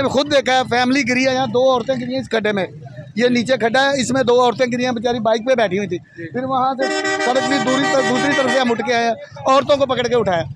मैंने खुद देखा है, फैमिली गिरी है, यहाँ 2 औरतें गिरी हैं इस खड्डे में। ये नीचे खड्डा है, इसमें 2 औरतें गिरी हैं, बेचारी बाइक पे बैठी हुई थी। फिर वहाँ से सड़क की दूसरी तरफ से हम उठ के आए, औरतों को पकड़ के उठाया।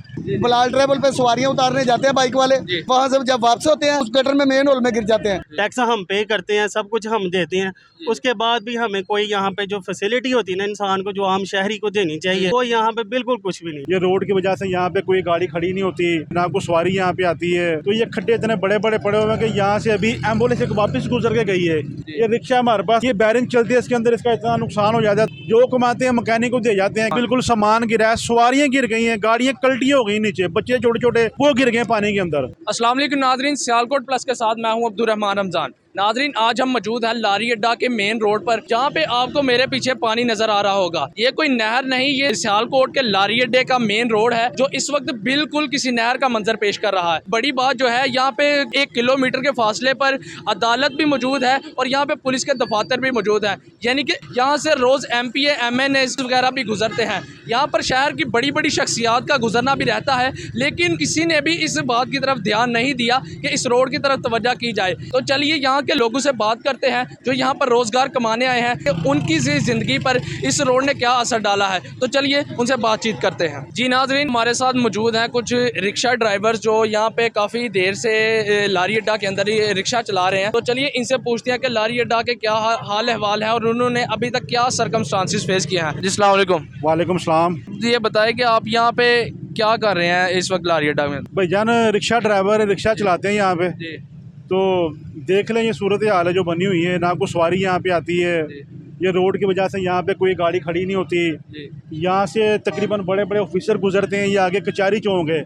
बलाल ट्रेवल पे सवारियां उतारने जाते हैं बाइक वाले, वहाँ से जब वापस होते हैं उस गटर में मेन होल में गिर जाते हैं। टैक्स हम पे करते हैं, सब कुछ हम देते हैं, उसके बाद भी हमें कोई यहाँ पे जो फैसिलिटी होती है ना इंसान को, जो आम शहरी को देनी चाहिए, वो यहाँ पे बिल्कुल कुछ भी नहीं। ये रोड की वजह से यहाँ पे कोई गाड़ी खड़ी नहीं होती, ना कोई सवारी यहाँ पे आती है। तो ये खड्डे इतने बड़े बड़े पड़े हुए हैं कि यहाँ से अभी एम्बुलेंस एक वापस गुजर के गई है। ये रिक्शा हमारे पास, ये बैरिंग चलती है, इसके अंदर इसका इतना नुकसान हो जाता है। जो कमाते हैं मैकेनिक को दे जाते हैं, बिल्कुल सामान गिरा है, सवारियाँ गिर गई हैं, गाड़ियाँ कल्टी हो गई नीचे, बच्चे छोटे छोटे वो गिर गए पानी के अंदर। अस्सलाम वालेकुम नाजरीन, सियालकोट प्लस के साथ मैं हूं अब्दुल रहमान रमजान। नाजरीन, आज हम मौजूद हैं लारी अड्डा के मेन रोड पर, जहां पे आपको मेरे पीछे पानी नजर आ रहा होगा। ये कोई नहर नहीं, ये सियालकोट के लारी अड्डे का मेन रोड है, जो इस वक्त बिल्कुल किसी नहर का मंजर पेश कर रहा है। बड़ी बात जो है, यहाँ पे 1 किलोमीटर के फासले पर अदालत भी मौजूद है और यहाँ पे पुलिस के दफातर भी मौजूद है। यानी कि यहाँ से रोज MPA MNA वगैरह भी गुजरते हैं। यहाँ पर शहर की बड़ी बड़ी शख्सियात का गुजरना भी रहता है, लेकिन किसी ने भी इस बात की तरफ ध्यान नहीं दिया कि इस रोड की तरफ तवज्जो की जाए। तो चलिए यहाँ के लोगों से बात करते हैं जो यहाँ पर रोजगार कमाने आए हैं, कि उनकी जिंदगी पर इस रोड ने क्या असर डाला है। तो चलिए उनसे बातचीत करते हैं। जी नाजरीन, हमारे साथ मौजूद हैं कुछ रिक्शा ड्राइवर्स जो यहाँ पे काफ़ी देर से लारी अड्डा के अंदर ही रिक्शा चला रहे हैं। तो चलिए इनसे पूछते हैं कि लारी अड्डा के क्या हाल अहवाल है और उन्होंने अभी तक क्या सरकमस्टांसिस फेस किया है। जी अस्सलाम वालेकुम। वालेकुम सलाम। ये बताएं कि आप यहाँ पे क्या कर रहे हैं इस वक्त लारी अड्डा में। भाईजान रिक्शा ड्राइवर है, रिक्शा चलाते हैं यहाँ पे। तो देख लें ये सूरत हाल है जो बनी हुई है, ना कोई सवारी यहाँ पे आती है। ये रोड की वजह से यहाँ पे कोई गाड़ी खड़ी नहीं होती। यहाँ से तकरीबन बड़े बड़े ऑफिसर गुजरते हैं, ये आगे कचहरी चौक है।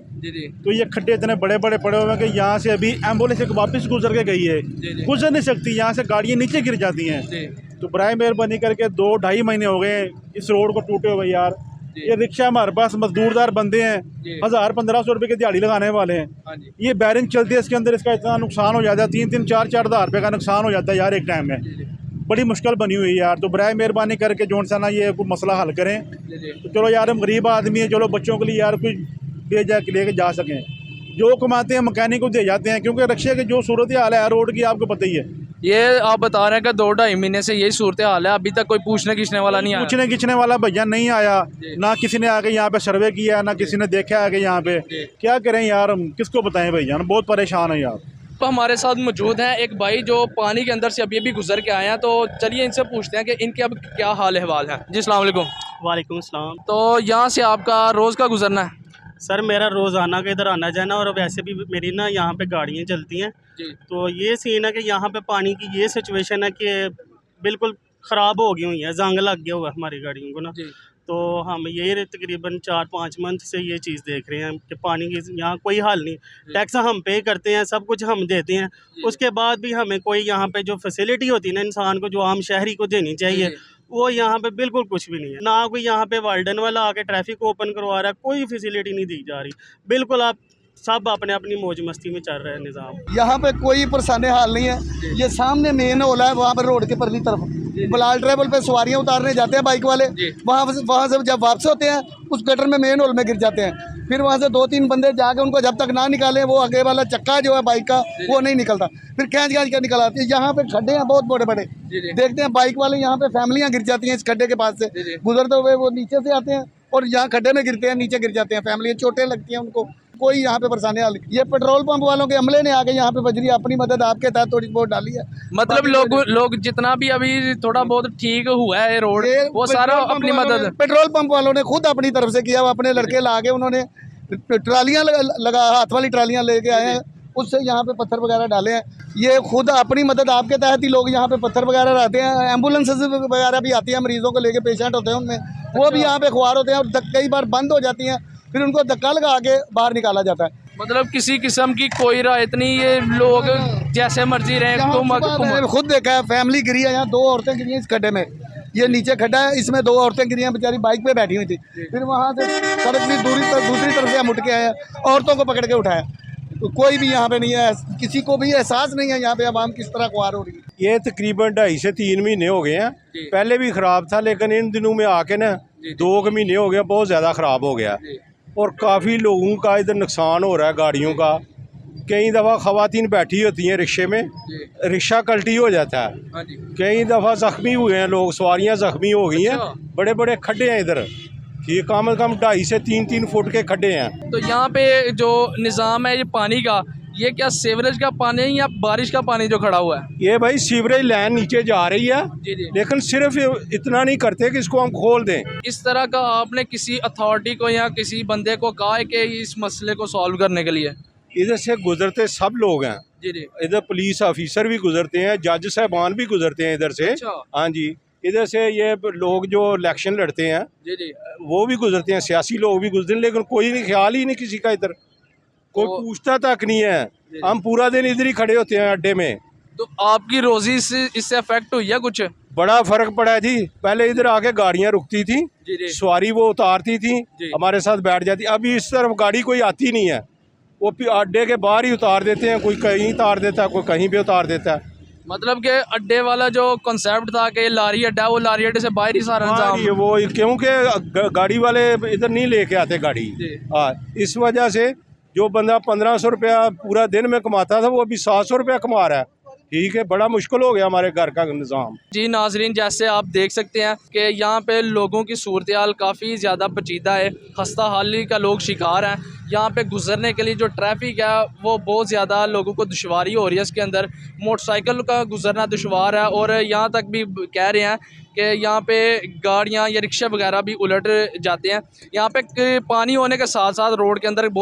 तो ये खड्डे इतने बड़े बड़े पड़े हुए हैं कि यहाँ से अभी एम्बुलेंस एक वापस गुजर के गई है, गुजर नहीं सकती, यहाँ से गाड़ियाँ नीचे गिर जाती हैं। तो बराए मेहरबानी करके 2-2.5 महीने हो गए इस रोड को टूटे हुए यार। ये रिक्शा हमारे पास मजदूरदार बंदे हैं, 1000-1500 रुपए की दिहाड़ी लगाने वाले हैं। ये बैरिंग चलती है, इसके अंदर इसका इतना नुकसान हो जाता है, 3-3, 4-4 हज़ार रुपये का नुकसान हो जाता है यार एक टाइम में। बड़ी मुश्किल बनी हुई है यार। तो बराए मेहरबानी करके जोन सा ना ये कोई मसला हल करें। तो चलो यार, हम गरीब आदमी हैं, चलो बच्चों के लिए यार कुछ ले जा लेके जा सकें। जो कमाते हैं मैकेनिक को दे जाते हैं, क्योंकि रिक्शे की जो सूरत हाल है रोड की आपको पता ही है। ये आप बता रहे हैं कि 2-2.5 महीने से यही सूरत हाल है, अभी तक कोई पूछने खींचने वाला नहीं आया। पूछने खींचने वाला भैया नहीं आया, ना किसी ने आके यहाँ पे सर्वे किया, ना किसी ने देखा आके यहाँ पे। क्या करें यार, हम किसको बताएं भैया, बहुत परेशान है यार। तो हमारे साथ मौजूद हैं एक भाई जो पानी के अंदर से अभी गुजर के आए हैं। तो चलिए इनसे पूछते हैं कि इनके अब क्या हाल अहवाल है। जी अस्सलाम वालेकुम। वालेकुम सलाम। तो यहाँ से आपका रोज़ का गुजरना है? सर मेरा रोज़ाना का इधर आना जाना, और वैसे भी मेरी ना यहाँ पे गाड़ियाँ चलती हैं। तो ये सीन है कि यहाँ पे पानी की ये सिचुएशन है कि बिल्कुल ख़राब हो गई हुई है, जंग लग गया हुआ है हमारी गाड़ियों को ना। तो हम ये तकरीबन 4-5 मंथ से ये चीज़ देख रहे हैं कि पानी की यहाँ कोई हल नहीं। टैक्स हम पे करते हैं, सब कुछ हम देते हैं, उसके बाद भी हमें कोई यहाँ पे जो फैसिलिटी होती है ना इंसान को, जो आम शहरी को देनी चाहिए, वो यहाँ पे बिल्कुल कुछ भी नहीं है। ना कोई यहाँ पे वार्डन वाला आके ट्रैफिक ओपन करवा रहा है, कोई फैसिलिटी नहीं दी जा रही। बिल्कुल आप सब अपने अपनी मौज मस्ती में चल रहे हैं निज़ाम। यहाँ पे कोई परेशानी हाल नहीं है। ये सामने मेन होल है, वहाँ पर रोड के परली तरफ बलाल ट्रेवल पे सवारियां उतारने जाते हैं बाइक वाले, वहाँ से जब वापस होते हैं उस गटर में मेन होल में गिर जाते हैं। फिर वहाँ से 2-3 बंदे जाके उनको जब तक ना निकालें, वो आगे वाला चक्का जो है बाइक का वो नहीं निकलता, फिर खींच के निकल आती है। यहाँ पे खड्डे हैं बहुत बड़े बड़े, देखते हैं बाइक वाले यहाँ पे फैमिलियाँ गिर जाती हैं इस खड्डे के पास से गुजरते हुए। वो नीचे से आते हैं और यहाँ खड्डे में गिरते हैं, नीचे गिर जाते हैं, फैमिलियाँ चोटें लगती हैं उनको। कोई यहाँ पे परेशानी हाल। ये पेट्रोल पंप वालों के अमले ने आके यहाँ पे बजरी अपनी मदद आपके तहत थोड़ी बहुत डाली है। मतलब लोग जितना भी अभी थोड़ा बहुत ठीक हुआ है रोड, वो सारा अपनी मदद पेट्रोल पंप वालों ने खुद अपनी तरफ से किया। वो अपने लड़के ला के उन्होंने ट्रालियाँ लगा, हाथ वाली ट्रालियाँ लेके आए हैं, उससे यहाँ पे पत्थर वगैरह डाले हैं। ये खुद अपनी मदद आपके तहत ही लोग यहाँ पे पत्थर वगैरह रहते हैं। एम्बुलेंस वगैरह भी आती है, मरीजों को लेके पेशेंट होते हैं उनमें, वो भी यहाँ पे ख्वार होते हैं और कई बार बंद हो जाती हैं, फिर उनको धक्का लगा के बाहर निकाला जाता है। मतलब किसी किस्म की कोई राहत नहीं, ये लोग जैसे मर्जी रहे। खुद देखा है, फैमिली गिरी है, यहाँ 2 औरतें गिरी हैं इस खड्डे में। ये नीचे खड्डा है, इसमें 2 औरतें गिरी हैं, बेचारी बाइक पे बैठी हुई थी। फिर वहाँ से सड़क की दूसरी तरफ से हम उठ के आए, औरतों को पकड़ के उठाया। तो कोई भी यहाँ पे नहीं है, किसी को भी एहसास नहीं है यहाँ पे आवाम किस तरह ख्वार हो रही है। ये तकरीबन 2.5 से 3 महीने हो गए हैं। पहले भी ख़राब था, लेकिन इन दिनों में आके ना 2 महीने हो गए, बहुत ज़्यादा ख़राब हो गया और काफ़ी लोगों का इधर नुकसान हो रहा है गाड़ियों का, कई दफ़ा ख़वातीन बैठी होती हैं रिक्शे में, रिक्शा कल्टी हो जाता है। हाँ जी। कई दफ़ा ज़ख्मी हुए हैं लोग, सवारियां ज़ख्मी हो गई हैं। अच्छा। बड़े बड़े खड्डे हैं इधर, ये कम से कम 2.5 से 3 फुट के खड्डे हैं। तो यहाँ पे जो निज़ाम है ये पानी का, ये क्या सीवरेज का पानी है या बारिश का पानी जो खड़ा हुआ है? ये भाई सीवरेज लाइन नीचे जा रही है, जी जी। लेकिन सिर्फ इतना नहीं करते कि इसको हम खोल दें। इस तरह का आपने किसी अथॉरिटी को या किसी बंदे को कहा है कि इस मसले को सॉल्व करने के लिए? इधर से गुजरते सब लोग हैं, जी जी। इधर पुलिस ऑफिसर भी गुजरते हैं, जज साहबान भी गुजरते हैं इधर से। अच्छा। हाँ जी, इधर से ये लोग जो इलेक्शन लड़ते हैं जी जी। वो भी गुजरते हैं, सियासी लोग भी गुजरते हैं, लेकिन कोई नहीं, ख्याल ही नहीं किसी का इधर, कोई तो- पूछता तक नहीं है। हम पूरा दिन इधर ही खड़े होते हैं अड्डे में। तो आपकी रोजी इससे अफेक्ट हुई है कुछ? बड़ा फर्क पड़ा है जी। पहले इधर आके गाड़ियां रुकती थी, जी जी। सवारी वो उतारती थी, जी। हमारे साथ बैठ जाती। अभी इस तरफ गाड़ी कोई आती नहीं है, वो अड्डे के बाहर ही उतार देते हैं, कोई कहीं उतार देता है, कोई कहीं भी उतार देता है। मतलब कि अड्डे वाला जो कॉन्सेप्ट था कि लारी अड्डा, वो लारी अड्डे से बाहर ही सारा हाँ जी, इंतजाम। वो क्योंकि गाड़ी वाले इधर नहीं लेके आते गाड़ी। जी। हाँ, इस वजह से जो बंदा 1500 रुपया पूरा दिन में कमाता था वो अभी 700 रुपया कमा रहा है। ठीक है, बड़ा मुश्किल हो गया हमारे घर का निज़ाम। जी नाजरीन, जैसे आप देख सकते हैं कि यहाँ पे लोगों की सूरत हाल काफ़ी ज़्यादा पेचीदा है, खस्ता हाली का लोग शिकार हैं। यहाँ पे गुजरने के लिए जो ट्रैफिक है वो बहुत ज़्यादा लोगों को दुश्वारी हो रही है। इसके अंदर मोटरसाइकिल का गुजरना दुश्वार है, और यहाँ तक भी कह रहे हैं कि यहाँ पे गाड़ियाँ या रिक्शा वगैरह भी उलट जाते हैं। यहाँ पे पानी होने के साथ साथ रोड के अंदर